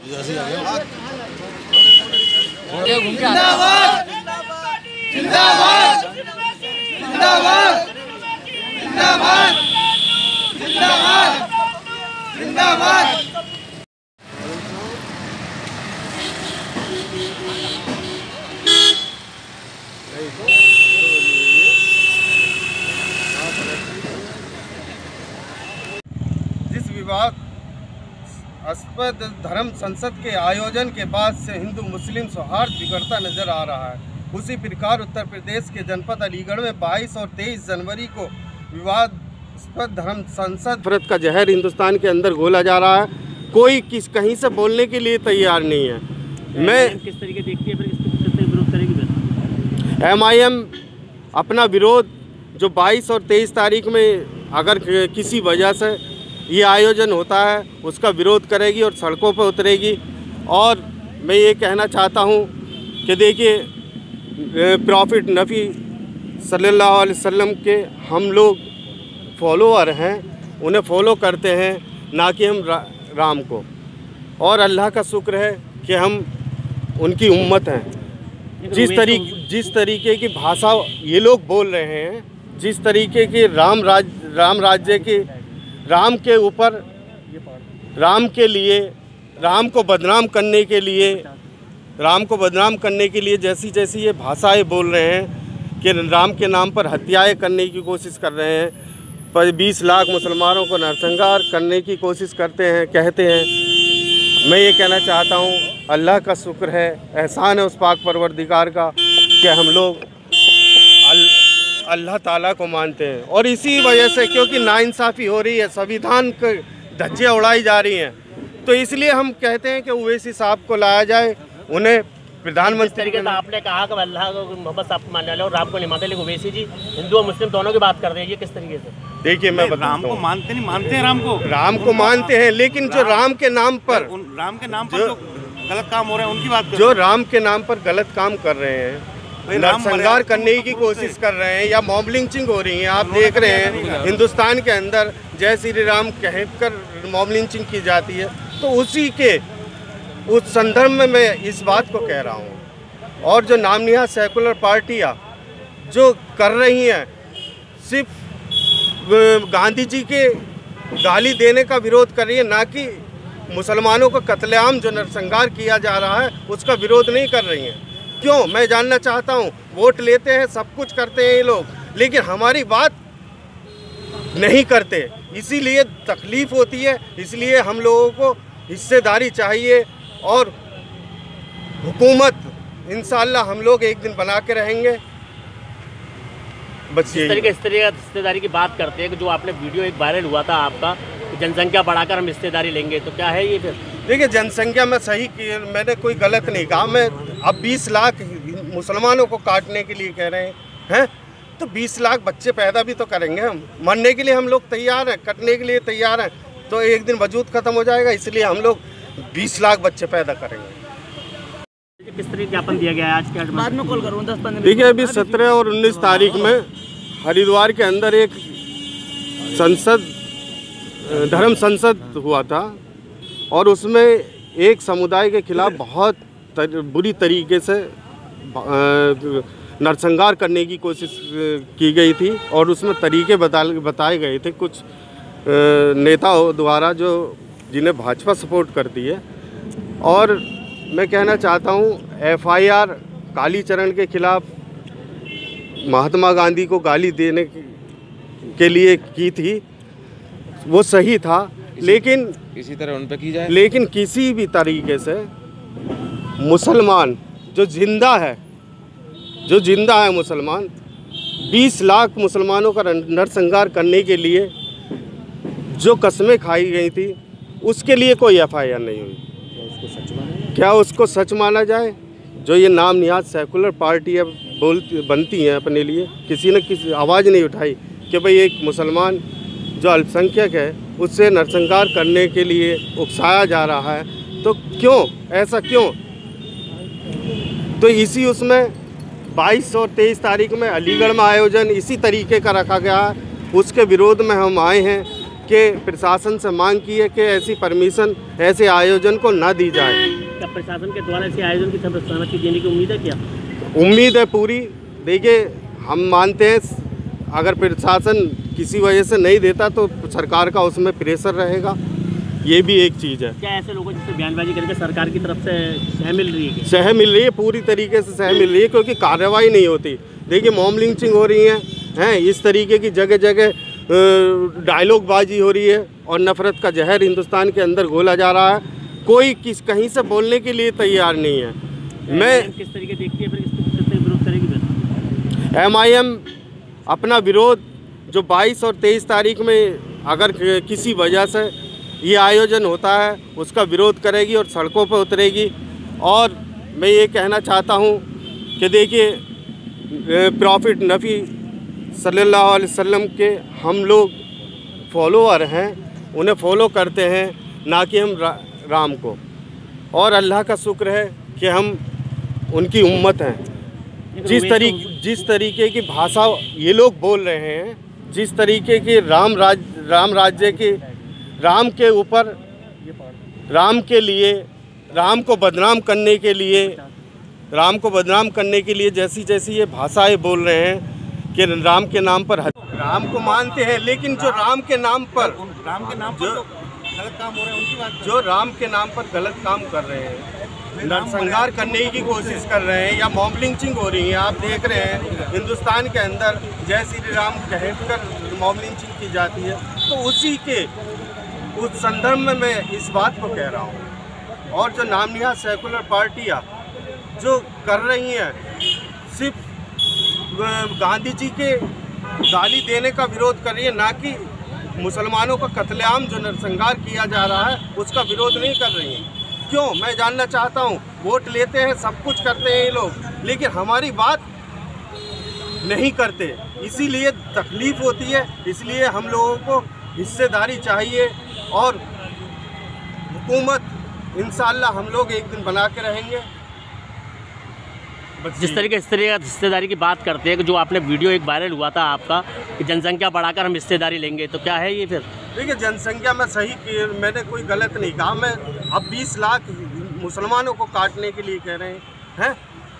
जिंदाबाद जिंदाबाद जिंदाबाद जिंदाबाद जिंदाबाद जिंदाबाद। जिस विवादास्पद धर्म संसद के आयोजन के बाद से हिंदू मुस्लिम सौहार्द बिगड़ता नजर आ रहा है, उसी प्रकार उत्तर प्रदेश के जनपद अलीगढ़ में 22 और 23 जनवरी को विवादास्पद धर्म संसद नफरत का जहर हिंदुस्तान के अंदर घोला जा रहा है। कोई कहीं से बोलने के लिए तैयार नहीं है। मैं किस तरीके देखती है, फिर किस तरीके विरोध करेगी? MIM अपना विरोध जो 22 और 23 तारीख में अगर किसी वजह से ये आयोजन होता है उसका विरोध करेगी और सड़कों पर उतरेगी। और मैं ये कहना चाहता हूँ कि देखिए, प्रॉफिट नबी सल्लल्लाहु अलैहि वसल्लम के हम लोग फॉलोअर हैं, उन्हें फॉलो करते हैं, ना कि हम राम को। और अल्लाह का शुक्र है कि हम उनकी उम्मत हैं। जिस तरीके की भाषा ये लोग बोल रहे हैं, जिस तरीके की राम राज्य की राम के ऊपर, राम के लिए, राम को बदनाम करने के लिए जैसी ये भाषाएं बोल रहे हैं कि राम के नाम पर हत्याएं करने की कोशिश कर रहे हैं, पर 20 लाख मुसलमानों को नरसंहार करने की कोशिश कहते हैं। मैं ये कहना चाहता हूँ, अल्लाह का शुक्र है, एहसान है उस पाक परवरदिगार का कि हम लोग अल्लाह ताला को मानते हैं। और इसी वजह से, क्योंकि नाइंसाफ़ी हो रही है, संविधान के धज्जियाँ उड़ाई जा रही हैं, तो इसलिए हम कहते हैं कि ओवैसी साहब को लाया जाए, उन्हें प्रधानमंत्री। तरीके से आपने कहा कि अल्लाह को मोहम्मद साहब को मानने वाले और राम को नहीं मानते, लेकिन ओवैसी जी हिंदू और मुस्लिम दोनों की बात कर रहे हैं, ये किस तरीके से? देखिए, मैं राम को मानते नहीं, मानते हैं राम को मानते हैं, लेकिन जो राम के नाम पर जो गलत काम हो रहे हैं उनकी बात जो राम के नाम पर गलत काम कर रहे हैं, नरसंहार करने की कोशिश कर रहे हैं, या मॉब लिंचिंग हो रही है। आप देख रहे हैं हिंदुस्तान के अंदर जय श्री राम कहकर मॉब लिंचिंग की जाती है। तो उस संदर्भ में मैं इस बात को कह रहा हूँ। और जो नामनिहाद सेकुलर पार्टियाँ जो कर रही हैं, सिर्फ गांधी जी के गाली देने का विरोध कर रही है, ना कि मुसलमानों को कत्लेआम जो नरसंहार किया जा रहा है उसका विरोध नहीं कर रही हैं। क्यों, मैं जानना चाहता हूँ। वोट लेते हैं, सब कुछ करते हैं ये लोग, लेकिन हमारी बात नहीं करते, इसीलिए तकलीफ़ होती है। इसलिए हम लोगों को हिस्सेदारी चाहिए, और हुकूमत इंशाअल्लाह हम लोग एक दिन बना के रहेंगे। बस इस तरीके हिस्सेदारी की बात करते हैं कि जो आपने वीडियो एक वायरल हुआ था आपका, जनसंख्या बढ़ाकर हम हिस्सेदारी लेंगे, तो क्या है ये? फिर देखिए, जनसंख्या में सही की, मैंने कोई गलत नहीं कहा। मैं अब 20 लाख मुसलमानों को काटने के लिए कह रहे हैं, तो 20 लाख बच्चे पैदा भी तो करेंगे हम। मरने के लिए हम लोग तैयार हैं, कटने के लिए तैयार हैं, तो एक दिन वजूद ख़त्म हो जाएगा। इसलिए हम लोग 20 लाख बच्चे पैदा करेंगे। किस तरीके ज्ञापन दिया गया है आज के? बाद में कॉल करूँ 10-15। देखिए, अभी 17 और 19 तारीख में हरिद्वार के अंदर एक धर्म संसद हुआ था, और उसमें एक समुदाय के खिलाफ बहुत बुरी तरीके से नरसंहार करने की कोशिश की गई थी, और उसमें तरीके बताए गए थे कुछ नेताओं द्वारा जो जिन्हें भाजपा सपोर्ट करती है। और मैं कहना चाहता हूँ, FIR कालीचरण के खिलाफ महात्मा गांधी को गाली देने के लिए की थी, वो सही था, लेकिन इसी तरह उन पे की जाए। लेकिन किसी भी तरीके से मुसलमान जो जिंदा है मुसलमान, 20 लाख मुसलमानों का नरसंहार करने के लिए जो कस्में खाई गई थी, उसके लिए कोई FIR नहीं हुई। क्या उसको सच माना जाए? जो ये नाम निहाद सेकुलर पार्टियाँ बनती हैं अपने लिए, किसी न किसी आवाज़ नहीं उठाई कि भाई एक मुसलमान जो अल्पसंख्यक है उससे नरसंहार करने के लिए उकसाया जा रहा है। तो क्यों, ऐसा क्यों? तो इसी उसमें 22 और 23 तारीख में अलीगढ़ में आयोजन इसी तरीके का रखा गया है, उसके विरोध में हम आए हैं। के प्रशासन से मांग की है कि ऐसी परमिशन ऐसे आयोजन को ना दी जाए। क्या प्रशासन के द्वारा ऐसे आयोजन की सहमति देने की उम्मीद है क्या? उम्मीद है पूरी। देखिए, हम मानते हैं अगर प्रशासन किसी वजह से नहीं देता तो सरकार का उसमें प्रेशर रहेगा, ये भी एक चीज़ है। क्या ऐसे लोगों जिससे बयानबाजी करके सरकार की तरफ से सह मिल रही है? सह मिल रही है, पूरी तरीके से सह मिल रही है, क्योंकि कार्रवाई नहीं होती। देखिए, मॉब लिंचिंग हो रही हैं इस तरीके की जगह जगह डायलॉग बाजी हो रही है और नफरत का जहर हिंदुस्तान के अंदर घोला जा रहा है। कोई कहीं से बोलने के लिए तैयार नहीं है। मैं किस तरीके देखती है फिर किस तरीके विरोध करेगी फिर? MIM अपना विरोध जो 22 और 23 तारीख में अगर किसी वजह से ये आयोजन होता है उसका विरोध करेगी और सड़कों पर उतरेगी। और मैं ये कहना चाहता हूँ कि देखिए, प्रॉफिट नबी सल्लल्लाहु अलैहि वसल्लम के हम लोग फॉलोअर हैं, उन्हें फॉलो करते हैं, ना कि हम राम को। और अल्लाह का शुक्र है कि हम उनकी उम्मत हैं। जिस तरीके की भाषा ये लोग बोल रहे हैं, जिस तरीके की राम राज्य की राम के ऊपर, राम के लिए, राम को बदनाम करने के लिए जैसी ये भाषाएं बोल रहे हैं कि राम के नाम पर, राम को मानते हैं लेकिन जो राम के नाम पर गलत काम हो रहे हैं उनकी बात जो राम के नाम पर गलत काम कर रहे हैं, नरसंहार करने की कोशिश कर रहे हैं या मॉब लिंचिंग हो रही है। आप देख रहे हैं हिंदुस्तान के अंदर जय श्री राम कहकर मॉब लिंचिंग की जाती है। तो उसी के उस संदर्भ में मैं इस बात को कह रहा हूँ। और जो नामनिहाद सेकुलर पार्टियाँ जो कर रही हैं, सिर्फ गांधी जी के गाली देने का विरोध कर रही है, ना कि मुसलमानों का कत्लेआम जो नरसंहार किया जा रहा है उसका विरोध नहीं कर रही हैं। क्यों, मैं जानना चाहता हूँ। वोट लेते हैं, सब कुछ करते हैं ये लोग, लेकिन हमारी बात नहीं करते, इसीलिए तकलीफ होती है। इसलिए हम लोगों को हिस्सेदारी चाहिए और हुकूमत इंशाअल्लाह हम लोग एक दिन बना के रहेंगे। जिस तरीके हिस्सेदारी की बात करते हैं कि जो आपने वीडियो एक वायरल हुआ था आपका कि जनसंख्या बढ़ाकर हम हिस्सेदारी लेंगे, तो क्या है ये फिर? देखिए, जनसंख्या में सही की, मैंने कोई गलत नहीं कहा। मैं अब 20 लाख मुसलमानों को काटने के लिए कह रहे हैं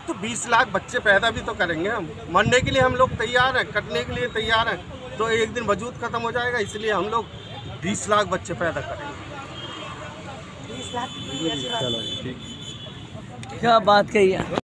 तो 20 लाख बच्चे पैदा भी तो करेंगे हम। मरने के लिए हम लोग तैयार हैं, कटने के लिए तैयार हैं, तो एक दिन वजूद ख़त्म हो जाएगा। इसलिए हम लोग 20 लाख बच्चे पैदा करेंगे। 20 लाख क्या बात कही है।